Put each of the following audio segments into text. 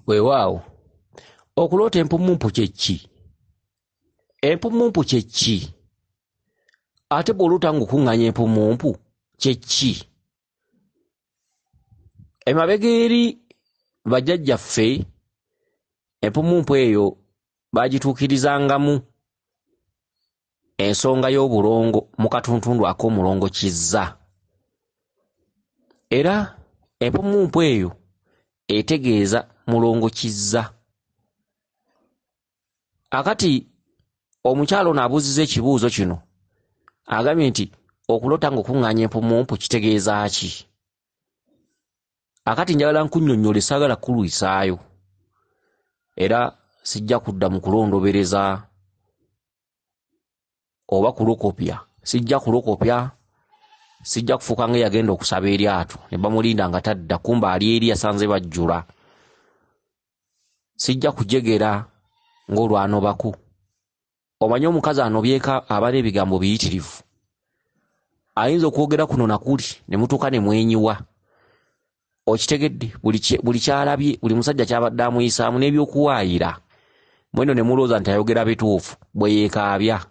Weewaawo okuloota empumumpu kye ki? Empumumpu kye ki? Ate bw'oluuta ng'okuŋŋaanya empumumpu kye ki? Emabega eri bajjajjaffe empumumpu eyo baagituukirizangamu ensonga y'obulongo mu katuntundu ak'omulongo kizza. Era empumumpu eyo etegeeza mulongo kizza. Akati omukyala ono abuuzizza ekibuuzo kino agambye nti okuloota ng'okuŋŋaanya empumumpu kitegeeza ki? Akati njagala nkunnyonnyola saagala kulwisaayo era sijja kudda mu kulondobereza oba kulokopya. Sijja kulokopya, sijja kufuuka nga yagenda okusaba eryato ne bamulinda nga tadda kumba ali eri yasanze bajjula. Sijja kujegera ng'olwanobaku. Omanyi omukazi anobyeka aba n'ebigambo biyitirivu. Ayinza okwogera kuno nakuli ne mutuuka ne mwenyiwa. Okitegedde buli kyalabye, buli musajja kyabadde amuyisaamu n'ebyokuwaayira. Mweno ne mulooza nti ayogera bituufu bwe yeekaabya.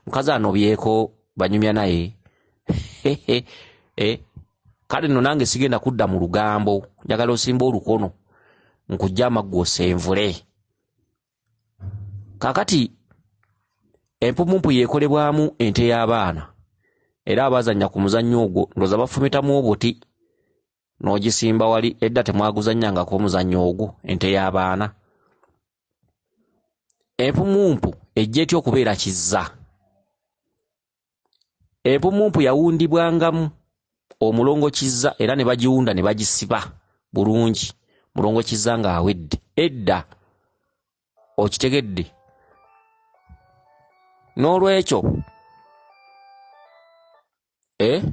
Mukazi anobyeko banyumya naye. Kale nno nange sigenda kudda mu lugambo, njagala osimba olukono nkujja amaggo osenvule. Kaakati empumumpu yeekolebwamu ente y'abaana era abazannya ku muzannyo ogwo ndowooza bafumitamu obuti n'ogisimba wali. Edda temwaguzannyangako omuzannyo ogwo ente y'abaana. Empumumpu ejja etya okubeera kizza? Empumumpu yawundibwangamu omulongo kizza era ne bagiwunda ne bagisiba bulungi mulongo kizza ng'awedde. Edda okitegedde? N'olwekyo ye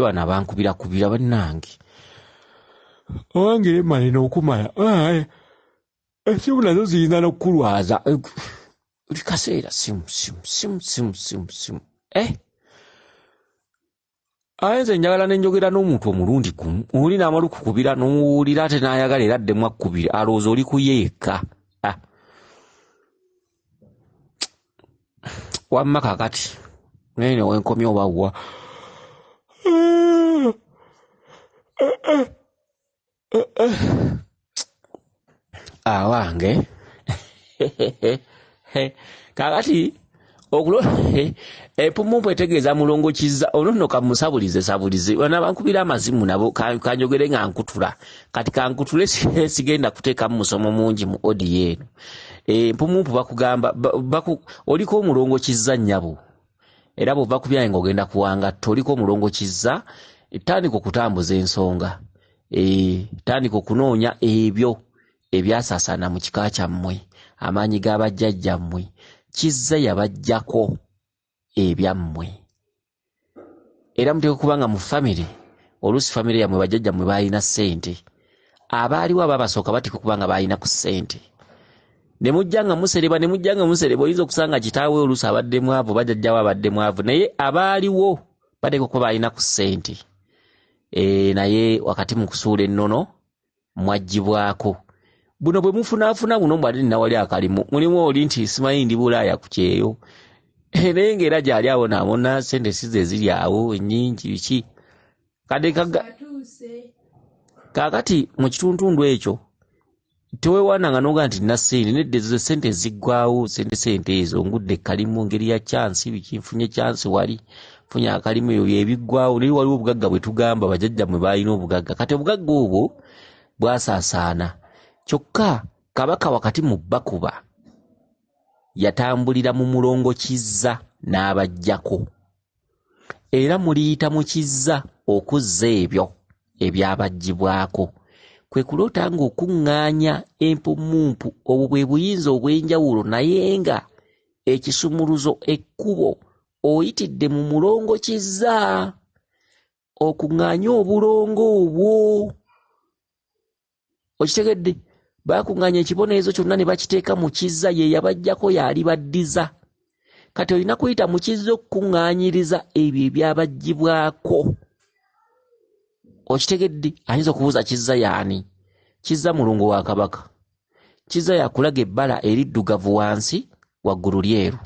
bano abankubirakubira bannange owange emmale n'okumala esimu nazo ziyinza n'okukulwaza buli kaseera simu. Nze njagala nenjogera n'omuntu omulundi gumu oli n'amala okukubira n'omuwulira ate n'ayagala era addemu akkubira alowooza oli kuyeeka. Wamma kaakati nene wenkomye oba wa awange kaakati empumumpu etegeeza mulongo kizza. Ono nno kamusabulize bana bankubira amazimu nabo kanjogere nga nkutula. Kati kankutule sigenda kuteekamu musomo mungi mu odiyo eno. Empumumpu bakugamba oliko omulongo kizza nnyabo era bw'ova ku byange ng'ogenda kuwangatta oliko omulongo kizza. Tandika okutambuza ensonga, tandika okunoonya ebyo ebyasaasaana mu kika kyammwe, amaanyi g'abajjajjammwe. Kizza yabajjako ebyammwe era muteeka okuba nga mu famire oluusi famire yammwe bajjajjammwe baalina ssente, abaaliwo abaabasooka bateeka okuba nga baalina ku ssente. Ne mujja nga musereba oyinza okusanga kitaawe oluusi abadde mwavu, bajjajjawe abadde mwavu, naye abaaliwo bateeka okuba baalina ku ssente. Naye wakati mu kusuula ennono mwaggyibwako. Buno bwe mufunaafuna buno mbadde nnawali akalimu mulimu oli nti simanyi ndi Bulaaya ku kyeyo naye ng'era gy'ali awo naabona ssente size eziri awo ennyingi biki. Kaakati mu kituntundu ekyo teweewaananga n'oga nti nina ssente, nedda ezo ssente ziggwawo. Sente ezo ngudde ekkalimu ngeri ya kyansi biki, nfunye kyansi wali nfunye akalimu eyo yebiggwawo. Naye waliwo obugagga bwe tugamba bajjajjammwe baalina obugagga. Kati obugagga obwo bwasaasaana. Kyokka Kabaka wakati mu Bakuba yatambulira mu mulongo kizza n'abajjako. Era muliyita mu kizza okuzza ebyo ebyabaggyibwako. Kwe kuloota ng'okuŋŋaanya empumumpu obwo bwe buyinza obw'enjawulo naye nga ekisumuluzo ekkubo oyitidde mu mulongo kizza. Okuŋŋaanya obulongo obwo okitegedde? Baakuŋŋaanya ekibonerezo kyonna ne bakiteeka mu kizza, ye yabajjako yali baddiza. Kati olina kuyita mu kizza okukuŋŋaanyiriza ebyo ebyabaggyibwako. Okitegedde? Ayinza okubuuza kizza yaani? Kizza mulungu wa Kabaka. Kizza yakulaga ebbala eriddugavu wansi waggulu lyeru.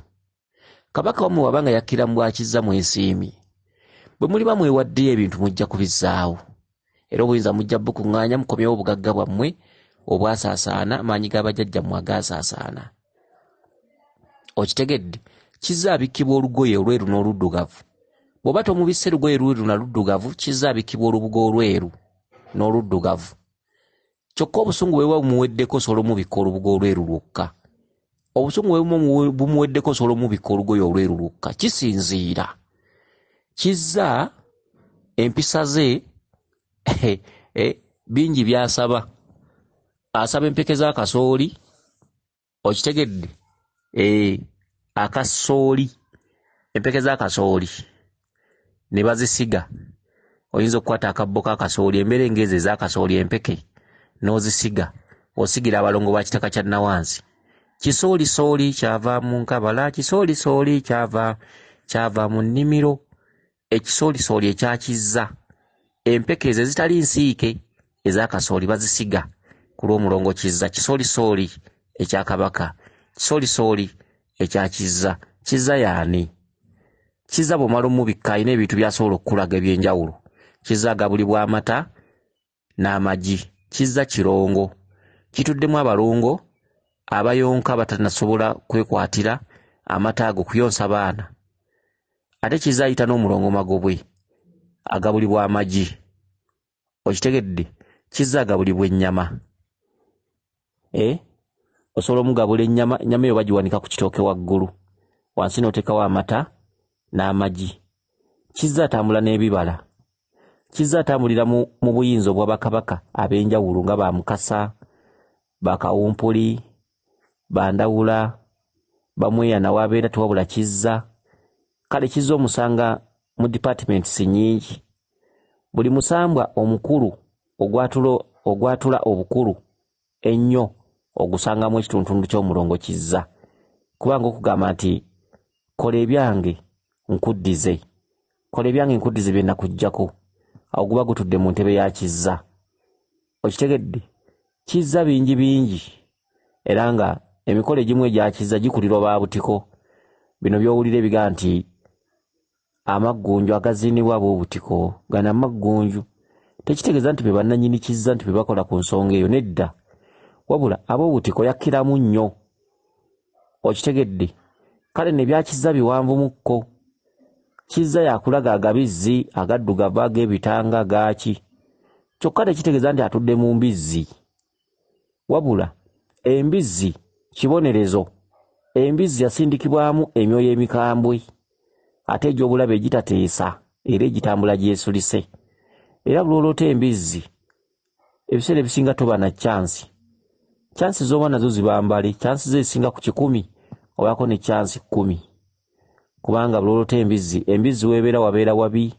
Kabaka wamwe wabanga yakkira mu bwakizza mwesiimi. Bwe muliba mwewaddeyo ebintu mujja kubizzaawo. Era obuyinza mujja bukuŋŋaanya mukomyewo obugagga bwammwe obwasaasaana amaanyi g'abajjajjammwe agaasaasaana. Okitegedde? Kizza abikkibwa olugoye olweru n'oluddugavu. Bw'oba tomubisse lugoye lweru na luddugavu, kizza abikkibwa olubugo olweru n'oluddugavu. Kyokka obusungu bwe buba bumuweddeko osobola omubikka olubugo olweru lwokka. Obusungu bwe buba bumuweddeko osobola omubikka olugoye olweru lwokka. Kisinziira. Kizza empisa ze bingi byasaba. Asaba empeke z'akasooli. Okitegedde? Akasooli. Empeke z'akasooli ne bazisiga. Oyinza okukwata akabbo k'akasooli, emberengeze ez'akasooli empeke n'ozisiga. Osigira abalongo ba kitaka kya Nawansi. Kisoolisooli kyava mu Nkabala, kisoolisooli kyava mu nnimiro. Ekisoolisooli ekya Kizza. Empeke ezo ezitali nsiike ez'akasooli bazisiga ku lw'omulongo Kizza. Kisoolisooli ekya Kabaka, kisoolisooli ekya Kizza. Kizza y'ani? Kizza bw'omala omubikka alina ebintu by'asobola okukulaga eby'enjawulo. Kizza agabulibwa amata n'amagi. Kizza kirongo. Kituddemu abalongo abayonka batanasobola kwekwatira amata ago kuyonsa baana. Ate Kizza ayita n'omulongo Magobwe agabulibwa amagi. Okitegedde? Kizza agabulibwa ennyama. Osobola omugabula ennyama eyo bagiwanika ku kitooke waggulu, wansi n'oteekawo amata n'amagi. Kizza atambula n'ebibala. Kizza atambulira mu buyinza obwa bakabaka ab'enjawulo nga ba Mukasa, ba Kawumpuli, Bandawula, Bamweyana w'abeera tewabula Kizza. Kale Kizza omusanga mu departments nnyingi. Buli musambwa omukulu ogwatula obukulu ennyo ogusangamu ekitundu ky'omulongo Kizza. Kubanga okugamba nti kola ebyange nkuddize, kola ebyange nkuddize bye nakuggyako, awo guba gutudde mu ntebe ya Kizza. Okitegedde? Kizza bingi era nga emikolo egimu egya Kizza gikulirwa ba butiko. Bino by'owulira ebiga nti amaggunju agaziinibwa ab'obutiko gana amaggunju. Tekitegeeza nti be bannannyini Kizza nti be bakola ku nsonga eyo, nedda. Wabula ab'obutiko yakkiramu nnyo. Okitegedde? Kale ne bya Kizza biwanvumukko. Kizza yakulaga agabizzi agaddugavu ag'ebitanga gaaki. Kyokka tekitegeeza nti atudde mu mbizzi. Wabula embizzi kibonerezo. Embizzi yasindikibwamu emyoyo emikambwe ate egy'obulabe egitateesa era egitambula gyesulise. Era buloloota embizzi ebiseera ebisinga toba na chansi. Chansi z'oba nazo ziba mbale. Chansi ze ezisinga ku 10 obaako ne chansi 10. Kubanga buloloota embizzi weebeera wabeera wabi.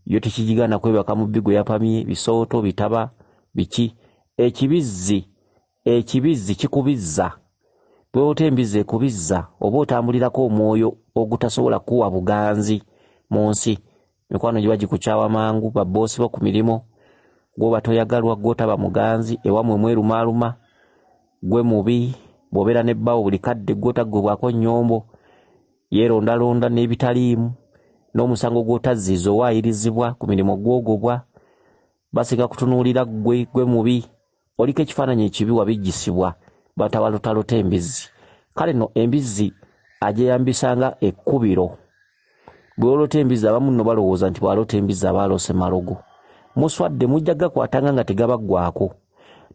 Yo tekigigana kwebaka mu bbigo yapamye, bisooto, bitaba, biki. Ekibizzi kikubizza. Bw'ota embizzi ekubizza oba otambulirako omwoyo ogutasobola kuwa buganzi mu nsi. Mikwano gye bagikukyawa mangu, babboosi bo ku mirimu. Gwoba toyagalwa, gw'otaba muganzi, ewamwe mwerumaaluma, gwe mubi, bw'obeera n'ebbaawo buli kadde gw'otaggwebwako nnyombo, yeerondalonda n'ebitaliimu, n'omusango gw'otazziza owaayirizibwa ku mirimu gw'ogobwa, basiga kutunuulira gwe mubi, oliko ekifaananyi ekibi wabijjisibwa, batabalota embizzi. Kale no embizzi agyeyambisanga ekkubiro. Bw'olota embizzi abamu nno balowooza nti bw'alota embizzi aba aloose malogo. Muswadde mujja gakwatanga nga tegabaggwako.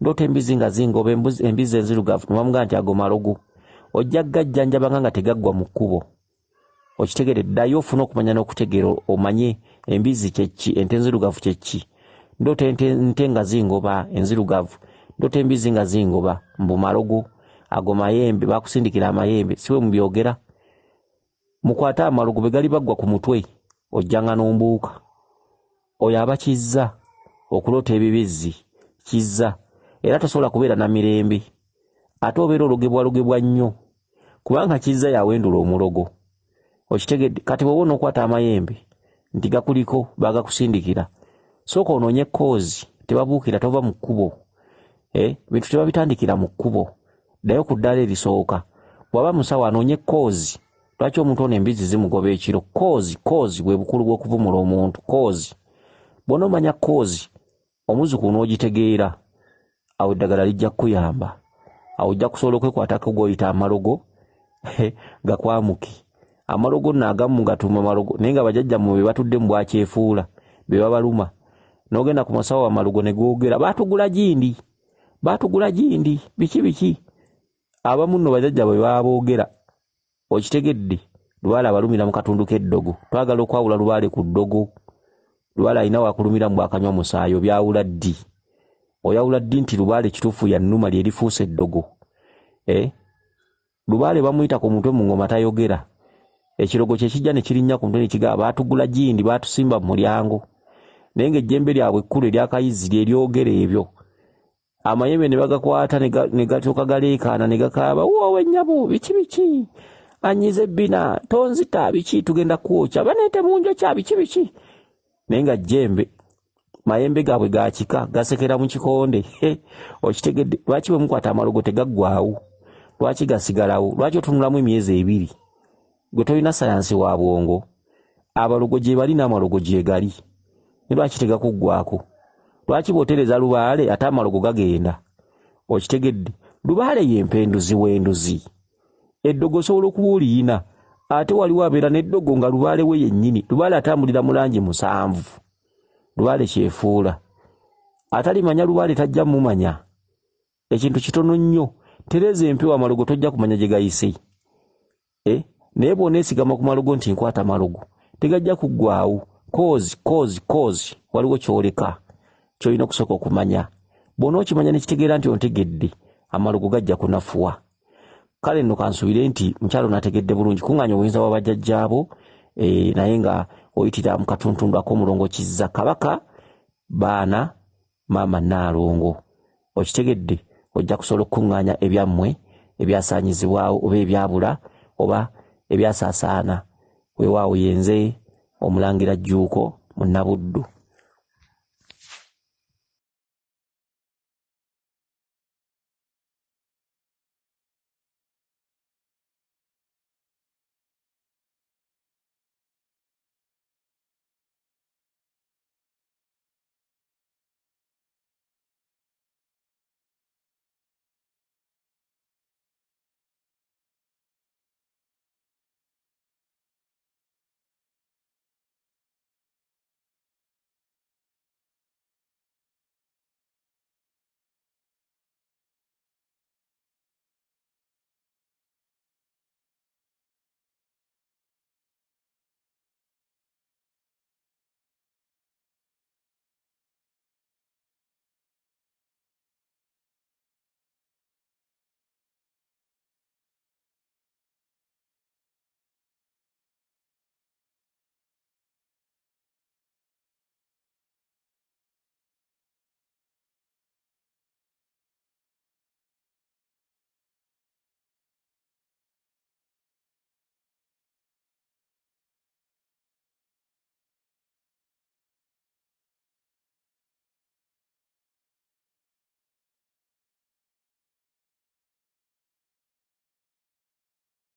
Ndoota embizzi nga zingoba, embizzi enzirugavu nobamugaa nti ago malogo. Ojja gajjanjabanga nga tegaggwa mu kkubo. Okitegere, ddayo ofuna okumanya n'okutegeera omanye embizzi kyeki, ente enzirugavu kyeki. Ndoota ente nga zingoba enzirugavu. Ndoota embizzi nga zingoba mbu malogo. Ago mayembe, bakusindikira amayembe, siwe mubyogera. Mukwata amalogo be gali baggwa ku mutwe, ojjanga n'ombuuka. Oyo aba Kizza okuloota ebibizzi. Kizza era tosobola kubeera na mirembe. Ate obeera ologebwa nnyo kubanga Kizza yawendula omulogo. Okitegedde? Kati bw'oba onookwata amayembe nti gakuliko bagakusindikira, sooka onoonye kkoozi tebabuukira tova mu kkubo. Bintu tebabitandikira mu kkubo. Ddayo ku ddaala erisooka. Bw'aba musawo anoonye kkoozi. Lwaki omuntu ono embizi zimugoba ekiro? Kkoozi bwe bukulu bw'okuvumula omuntu. Kkoozi. Bw'onoomanya kkoozi, omuzzukulu n'ogitegeera, awo eddagala lijja kukuyamba. Awo ojja kusobola okwekwatako gw'oyita amalogo gakwamuke. Amalogo nno agamu gatuma amalogo, naye nga bajjajjammwe be batudde mu bwakyefuula, be babaluma. N'ogenda ku masawo amalogo ne googera, baatugula gindi, biki. Abamu nno bajjajja bwe baboogera, okitegedde, Lubaale abalumira mu katundu k'eddogo. Twagala okwawula Lubaale ku ddogo. Lubaale alina wakulumira mu bwakanywa musaayi, obyawula ddi? Oyawula ddi nti Lubaale kituufu ya nnuma lye lifuuse eddogo? Lubaale bamuyita ku mutwe mu ngoma tayogera. Ekirogo kye kijja ne kirinnya ku mutwe ne kigamba baatugula gindi, baatusimba mu mulyango. Naye ng'ejjembe lyabwe ekkulu ery'akayizi lye lyogera ebyo. Amayembe ne bagakwata ne gatooka galeekaana ne gakaaba, woowe nnyabo, biki, anyize ebbina, tonzita, biki, tugenda kwokya, baneete mu njokya, biki. Naye nga jjembe, mayembe gaabwe ga kika, gasekera mu kikonde. Okitegedde, lwaki bwe mukwata amalogo tegaggwaawo? Lwaki gasigalawo? Lwaki otunulamu emyezi 2? Gwe tolina sayansi wa bwongo. Abalogo gye bali n'amalogo gye gali. Ne lwaki tegakuggwaako? Lwaki bw'otereza Lubaale ate amalogo gagenda? Okitegedde, Lubaale y'empenduzi w'enduzi. Eddogo osobola okuba oliyina, ate waliwo abeera n'eddogo nga Lubaale we yennyini. Lubaale atambulira mu langi 7. Lubaale kyefuula. Atalimanya Lubaale tajja mumanya. Ekintu kitono nnyo. Tereza empewo amalogo tojja kumanya gye gayise. Naye bw'oneesigama ku malogo nti nkwata amalogo, tegajja kuggwaawo. Kozi, waliwo kyoleka. Kyolina okusooka okumanya. Bw'onookimanya ne kitegeera nti ontegedde, amalogo gajja kunafuwa. Kale nno kansuubire nti mukyalo nategedde bulungi. Kuŋŋaanya obuyinza bwa bajjajjaabo, naye nga oyitira mu katuntundu ak'omulongo Kizza Kabaka, baana maama Nnaalongo. Okitegedde, ojja kusobola okukuŋŋaanya ebyammwe ebyasaanyizibwawo oba ebyabula oba ebyasaasaana. Weewaawo yenze Omulangira Jjuuko Munnabuddu.